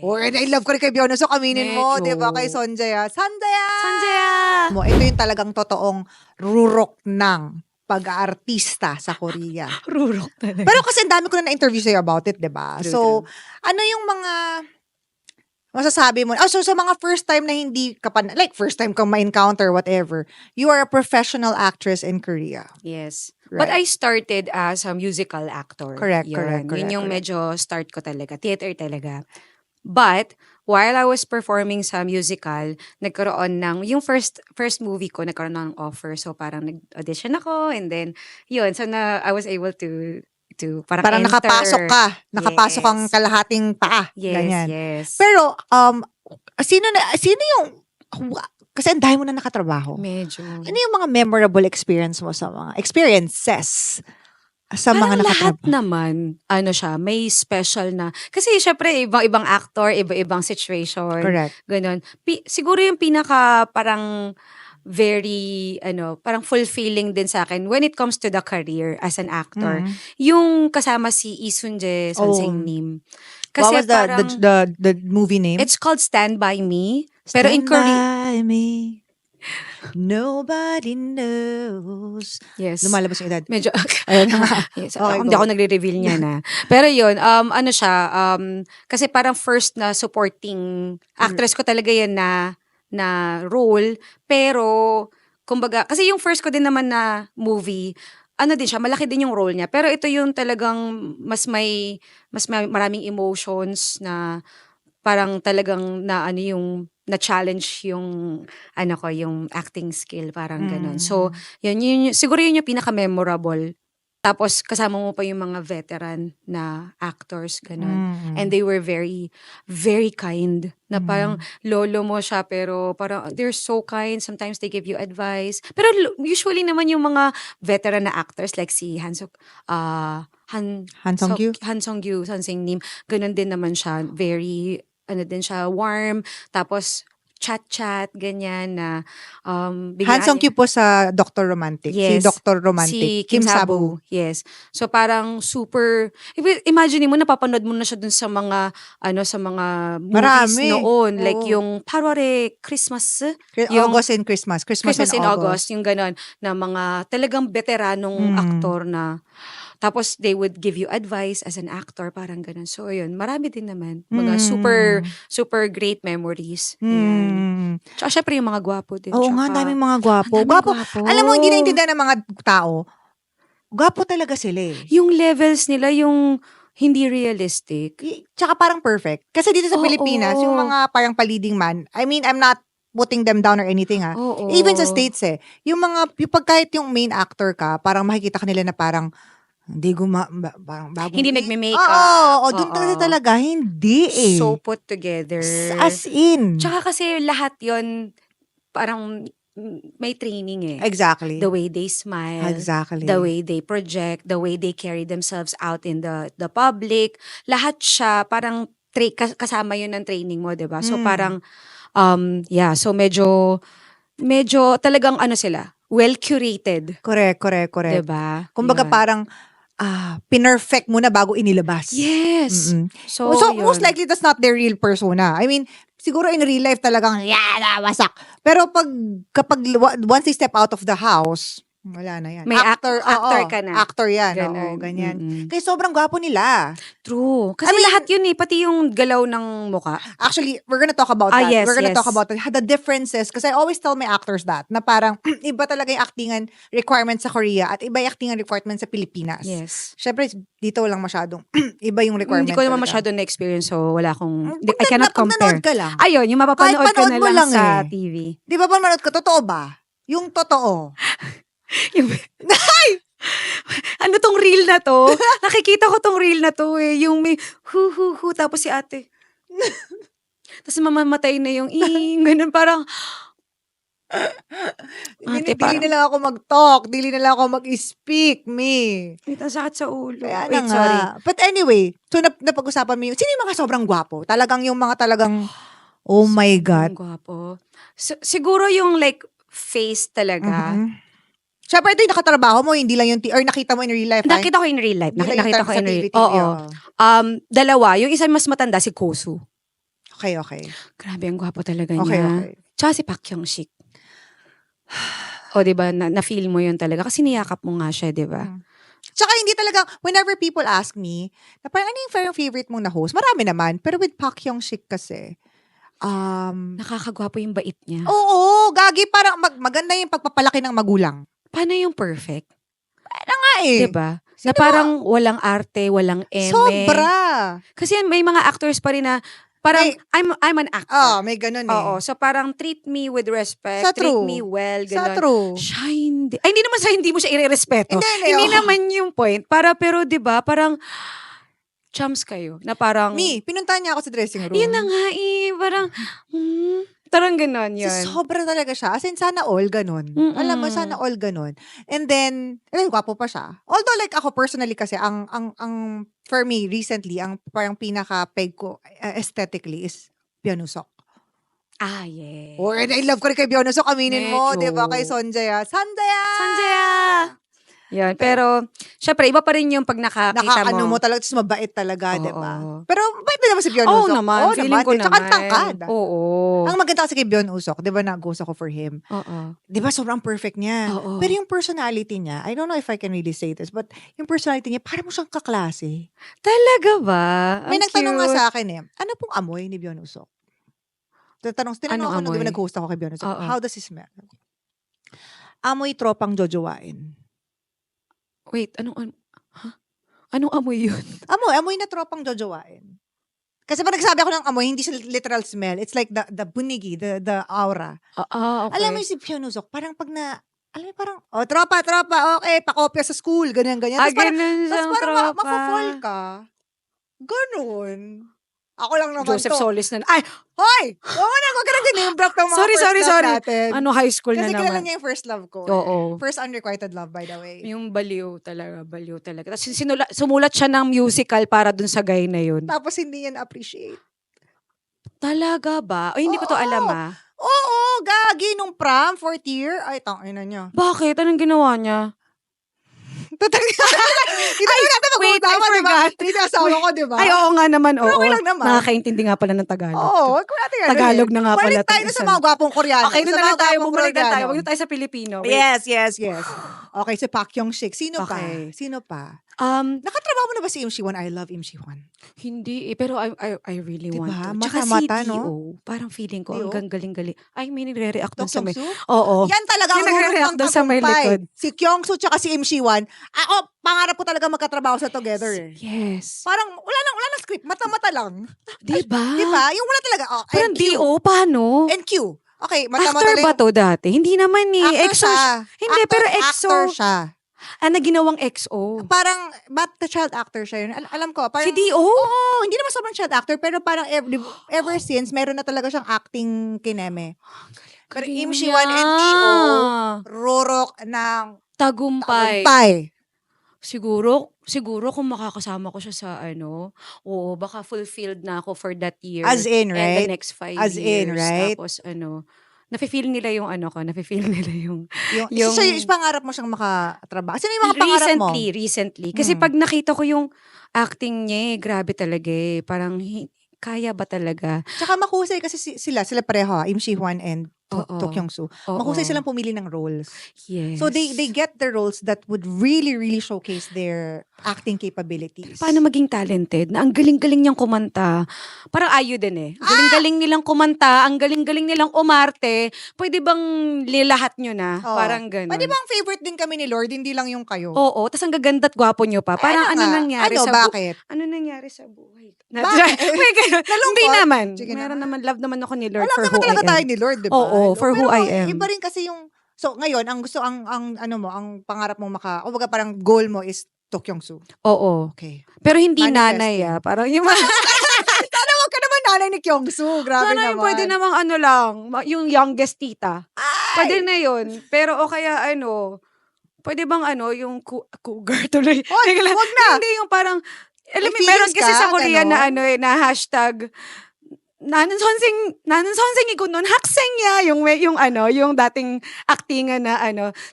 Oh, and I love ko rin kay Byeon. So, aminin mo, Medyo. di ba, kay Sonjaya. Sanjaya! Sanjaya! Ito yung talagang totoong rurok ng pag-aartista sa Korea. Rurok talaga. Pero kasi ang dami ko na na-interview sa'yo about it, di ba? True, So, ano yung mga masasabi mo? So sa mga first time na hindi ka pa, like first time kang ma-encounter, whatever, you are a professional actress in Korea. Yes. Right. But I started as a musical actor. Correct, Yun. correct, correct, Yun yung correct. medyo start ko talaga. Theater talaga. But, while I was performing sa musical, nagkaroon ng, yung first movie ko, nagkaroon ng offer. So, parang nag-audition ako, and then, yun. So, I was able to Parang enter. nakapasok ka. Nakapasok ang Yes. kalahating paa. Yes, Ganyan. yes. Pero, sino yung, kasi ang dahil mo na nakatrabaho. Medyo. Ano yung mga memorable experience mo sa mga experiences sa Parang mga lahat nakatrabaho? naman, siya, may special na. Kasi syempre, ibang actor, iba-ibang situation. Correct. Ganon. Siguro yung pinaka parang very, parang fulfilling din sa akin when it comes to the career as an actor. Yung kasama si Lee Seung-jae, Son Seung-nim. What was parang, the movie name? it's called Stand By Me. Pero in Korea, Stand by me. Nobody knows. yes. Lumalabas yung edad. Medyo, Ayun. yes, Okay, hindi go. ako nagre-reveal niya na. Pero yun, siya, kasi parang first na supporting actress ko talaga yan na role. Pero, kumbaga, kasi yung first ko din naman na movie, din siya, malaki din yung role niya. Pero ito yung talagang mas may maraming emotions na parang talagang yung na-challenge yung yung acting skill, parang ganun. So, yun, siguro yun yung pinaka-memorable. Tapos, kasama mo pa yung mga veteran na actors, ganun. And they were very, very kind. Na parang lolo mo siya, pero parang they're so kind. Sometimes they give you advice. Pero usually naman yung mga veteran na actors like si Han Song-gyu, Son Seung-nim, ganun din naman siya. Very, din siya, warm. Tapos, chat-chat, ganyan na Han Song-kyu po sa Dr. Romantic. Si Yes. Dr. Romantic. Si Kim Sabu. Yes. So parang super, imagine mo, napapanood mo na siya dun sa mga, sa mga movies Marami. noon. Oo. Like yung Parware Christmas. August and Christmas. Christmas in and August. Yung ganon. Na mga talagang veteranong aktor na. Tapos they would give you advice as an actor, parang ganun. So yun, marami din naman. Mga super, super great memories. Ayan. Tsaka syempre yung mga gwapo din. Oo nga, Tsaka, daming mga gwapo. ang daming gwapo. Alam mo, hindi naintindihan ng mga tao. Gwapo talaga sila eh. Yung levels nila, yung hindi realistic. Tsaka parang perfect. Kasi dito sa Oo. Pilipinas, yung mga parang pa-leading man, I mean, I'm not putting them down or anything ha. Oo. Even sa States yung pag kahit yung main actor ka, parang makikita ka nila na parang, hindi parang bagong... Hindi nagme-makeup. Oo, doon talaga, hindi eh. So put together. As in. Tsaka kasi lahat yon parang may training eh. Exactly. The way they smile. Exactly. The way they project. The way they carry themselves out in the public. Lahat siya, parang kasama yun ng training mo, diba? So parang, so medyo talagang sila, well-curated. Correct. Diba? Kumbaga Yun. parang, pinerfect mo na bago inilabas. Yes. So yun. Most likely that's not their real persona. I mean, siguro in real life talagang wasak. Pero kapag once they step out of the house, wala na yan. May actor ka na. Actor yan. Ganun. Oo, ganyan. Kaya sobrang gwapo nila. True. Kasi lahat yun pati yung galaw ng muka. Actually, we're gonna talk about that. Yes, We're gonna talk about the differences. Kasi I always tell my actors that, na parang iba talaga yung actingan requirements sa Korea at iba yung actingan requirements sa Pilipinas. Yes. Syempre, dito lang masyadong iba yung requirement. Hindi ko naman talaga. masyado na-experience, so wala akong, I cannot compare. Pag nanood ka lang. Ayun, yung mapapanood ka Kahit na panood mo lang lang sa TV. Di ba manood ka? Totoo ba? Yung totoo. Ano tong reel na to? Nakikita ko tong reel na to eh. Yung may hu, tapos si ate. Tapos mamamatay na yung ganun parang, ate, Dili na lang ako mag-talk. Dili na lang ako mag-speak, me. wait, ang sakit sa ulo. Kaya Wait, na nga. sorry. But anyway, so napag-usapan mo sino yung mga sobrang gwapo? Talagang yung mga talagang, oh my God. Ang gwapo. Siguro yung like, face talaga. Siyempre, ito yung nakatrabaho mo, hindi lang yung, or nakita mo in real life. Nakita ko in real life. Hindi lang yung Nakita ko sa in real TV, life. Oo. oo. Dalawa. Yung isa mas matanda, si Kosu. Okay. Grabe, ang gwapo talaga Okay. niya. Tsaka si Park Hyung-sik. O, di ba? Na-feel mo yun talaga. Kasi niyakap mo nga siya, di ba? Tsaka hindi talaga, whenever people ask me, na parang ano yung favorite mong na host? Marami naman. Pero with Park Hyung-sik kasi, Nakakagwapo yung bait niya. oo, gagi, parang maganda yung pagpapalaki ng magulang. Paano yung perfect? Nga eh. Di ba? Na parang walang arte, walang eme. Sobra. Kasi may mga actors pa rin na parang I'm an actor. May ganun eh. Oo. So parang treat me with respect. Sa treat true. me well. Sa Ganon. true. Siya hindi. Ay, hindi naman sa hindi mo siya irerespeto. Hindi oo. naman yung point. Pero di ba parang chums kayo. Na parang Pinuntahan niya ako sa dressing room. yun na nga eh. Parang ganon yun. Sobra talaga siya. As in, sana all ganon. Alam mo, sana all ganon. And then, gwapo pa siya. Although like ako personally kasi, ang for me, recently, ang parang pinaka-peg ko aesthetically is Byeonusok. Yeah. Oh, and I love ko rin kay Byeonusok. Aminin mo, Medyo. di ba? Kay Sonjaya. Sanjaya! Yan. Pero, syempre, iba pa rin yung pag nakakita Nakaano mo talaga, tapos mabait talaga, di ba? Pero, bait na naman si Byeonusok. Oo naman. Feeling ko naman. Tsaka tangkad. Oo. Ang maganda kasi kay Byeonusok, di ba, nag-ghost ako for him. Oo. Di ba, sobrang perfect niya. Oo. Pero yung personality niya, I don't know if I can really say this, but yung personality niya, parang mo siyang kaklase. Talaga ba? May Ang nagtanong nga cute. sa akin ano pong amoy ni Byeonusok? Tinanong ako nung nag-host ako kay Byeonusok, how does he smell? Amoy tropang jojowain. Wait, anong amoy yun? Amoy na tropang jojowain. Kasi pag nagsabi ako ng amoy, hindi siya literal smell. It's like the bunigi, the aura. Okay. Alam mo yung si Byeonusok, parang pag alam mo parang, tropa, okay, pakopya sa school, ganyan. Tapos parang, siyang parang tropa. maka-fall ka. Ganon. Ako lang naman Joseph to. Solis na. Ay! Hoy! Huwag ka nang diname drop ng mga Sorry. first love natin. High school Kasi na kilala naman. niya yung first love ko. Oo. First unrequited love, by the way. Yung baliw talaga. Tapos sumulat siya ng musical para dun sa guy na yun. Tapos hindi yan appreciate. Talaga ba? Ay, hindi ko to alam Oo, gagi nung prom, 4th year. Ay, tangina niya. Bakit? Anong ginawa niya? Wait, I forgot. Hindi asawa ko, di ba? Ay, oo nga naman. Oo. Okay lang naman. Nakakaintindi nga pala ng Tagalog. Oo, kung natin Tagalog na nga pala. Balik tayo sa mga gwapong Koreano. Okay, doon Sa na lang mga tayo. gwapong Bumalik na tayo. Koreano. Huwag na tayo sa Pilipino. Wait. Yes. Okay, si Park Hyung-sik. Sino pa? Nakatrabaho mo na ba si Im Shi-won? I love Im Shi-won. Hindi pero I really Diba? want to. Tsaka Mata-mata, si D.O. no? Parang feeling ko, D.O.? ang galing-galing. Ay, may nagre-react doon sa may... Kyung-soo? Oo. Yan talaga ang May rurot nagre-react ng doon sa may tagumpay. likod. Si Kyung-soo tsaka si Im Shi-won. Ako, pangarap ko talaga magkatrabaho sa together eh. Yes. Parang wala nang script, mata-mata lang. Diba? Diba? Yung wala talaga. Parang NQ. D.O. Paano? NQ. Okay, mata-mata Actor lang. ba to dati? Hindi naman eh. Actor siya. Hindi, pero EXO. Actor siya. Ginawang EXO. Parang, the child actor siya yun. Alam ko, parang... Si D.O.? Oo, hindi naman sobrang child actor, pero parang ever since, meron na talaga siyang acting kineme. Pero Im Shi-won and D.O. rurok ng Tagumpay. Siguro kung makakasama ko siya sa baka fulfilled na ako for that year. As in, And right? the next 5 As years. in, right? Tapos nafe-feel nila yung nafe-feel nila yung... Yung pangarap mo siyang makatrabaho. Sino yung mga pangarap mo? Recently. Kasi pag nakita ko yung acting niya, grabe talaga eh. Parang, kaya ba talaga? Tsaka mahusay kasi sila pareho, Im Shi-won and To Kyung-soo. Mahusay silang pumili ng roles. Yes. So they get the roles that would really, really showcase their acting capabilities. Paano maging talented? Na ang galing-galing niyang kumanta. Parang Ayu din eh. Galing-galing nilang kumanta, ang galing-galing nilang umarte. Pwede bang lilahat nyo na? Parang ganun. Pwede bang favorite din kami ni Lord, hindi lang yung kayo? Oo, tas ang gaganda't gwapo nyo pa. Parang nangyari sa bakit? Ano nangyari sa buhay? Bakit? May ganun. Hindi naman. Sige Meron na. naman, love naman ako ni Lord Alam for naman who I talaga am. tayo ni Lord, di ba? Oo, for who I am. Iba rin kasi yung, so ngayon, ang gusto, ang pangarap mong baga parang goal mo is To Kyung-soo. Oo. Okay. Pero hindi Manifesting. nanay Parang yung Sana wag ka naman nanay ni Kyung-soo. Grabe sana naman. yung pwede namang lang, yung youngest tita. Pwede na yun. Pero o kaya pwede bang yung cougar tuloy. Wag na. Hindi yung parang, alam mo, May meron feelings kasi ka, sa Korea ganon? na na hashtag, 나는 선생이고 넌 학생이야. yung dating actingan na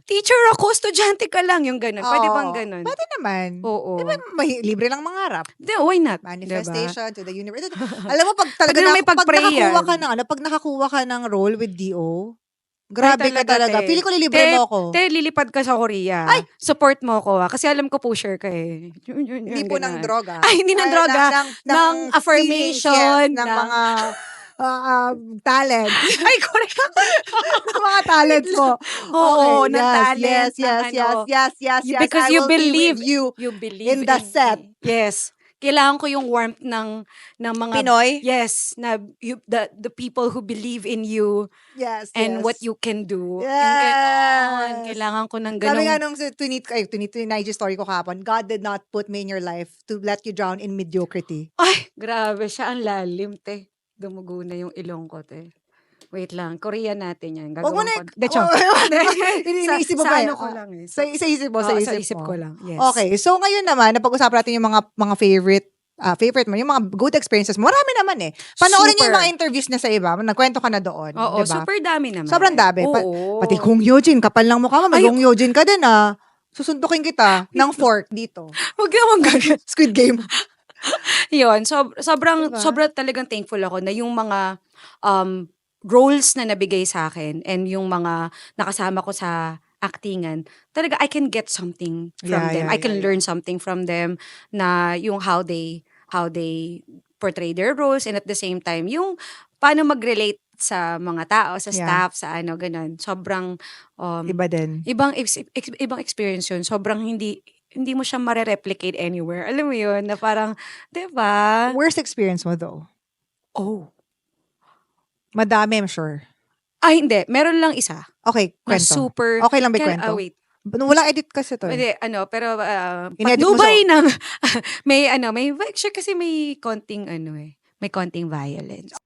teacher ako, estudyante ka lang, yung ganun. Pwede bang Oo. ganun? Pwede naman. Oo. Diba, libre lang mangarap. Why not? Manifestation to the universe. Alam mo, pag talaga Pwede na may pag-pray pag nakakuha ka ng role with D.O., grabe ka talaga. Te. Feeling ko lilibre mo ako. Lilipad ka sa Korea. Ay! Support mo ko kasi alam ko pusher ka eh. Hindi po ng droga. Ay, hindi ng droga. Ng affirmation. Yes, ng mga talent. Ay, correct. ng mga talent mo. Oo, ng yes, talent. Yes. Because I you will be believe. with you You believe in the set. me. Yes. Kailangan ko yung warmth ng mga Pinoy? Yes, na the people who believe in you Yes, and what you can do. Yes. And ganon. Kailangan ko ng ganong. Sabi nga nung IG story ko kahapon, God did not put me in your life to let you drown in mediocrity. Ay, grabe siya. Ang lalim, te. Dumugo na yung ilong ko, te. Wait lang. Korean natin yan. Huwag mo na. Iniisip mo sa ba? ano ko lang eh. Sa isip mo, Sa sa isip isip mo. ko lang. Yes. Okay. So, ngayon naman, napag-usapan natin yung mga favorite mo, yung mga good experiences mo. Marami naman eh. Panoorin niyo yung Super. mga interviews na sa iba. Nagkwento ka na doon. Oo, diba? super dami naman. Sobrang dami. Oo. Pati Kung Eugene, kapal lang mukha mo. May Ay, Kung Eugene ka din ah. Susundukin kita ng fork dito. Huwag naman ganun. Squid Game. Yun. Sobrang Diba? talagang thankful ako na yung mga roles na nabigay sa akin and yung mga nakasama ko sa actingan, talaga I can get something from them. I can learn something from them na yung how they portray their roles and at the same time yung paano mag-relate sa mga tao, sa staff, sa ganun. Sobrang Iba din. ibang experience yun. Sobrang hindi mo siya mare-replicate anywhere. Alam mo yun, na parang, 'di ba? Worst experience mo though? Oh. Madami, I'm sure. Ay, hindi. Meron lang isa. Okay, Na kwento. super. Okay lang ba yung kwento? Wait. Walang edit kasi to. Pwede, pero Inedit mo Dubai ng, may, sure kasi may konting, may konting violence.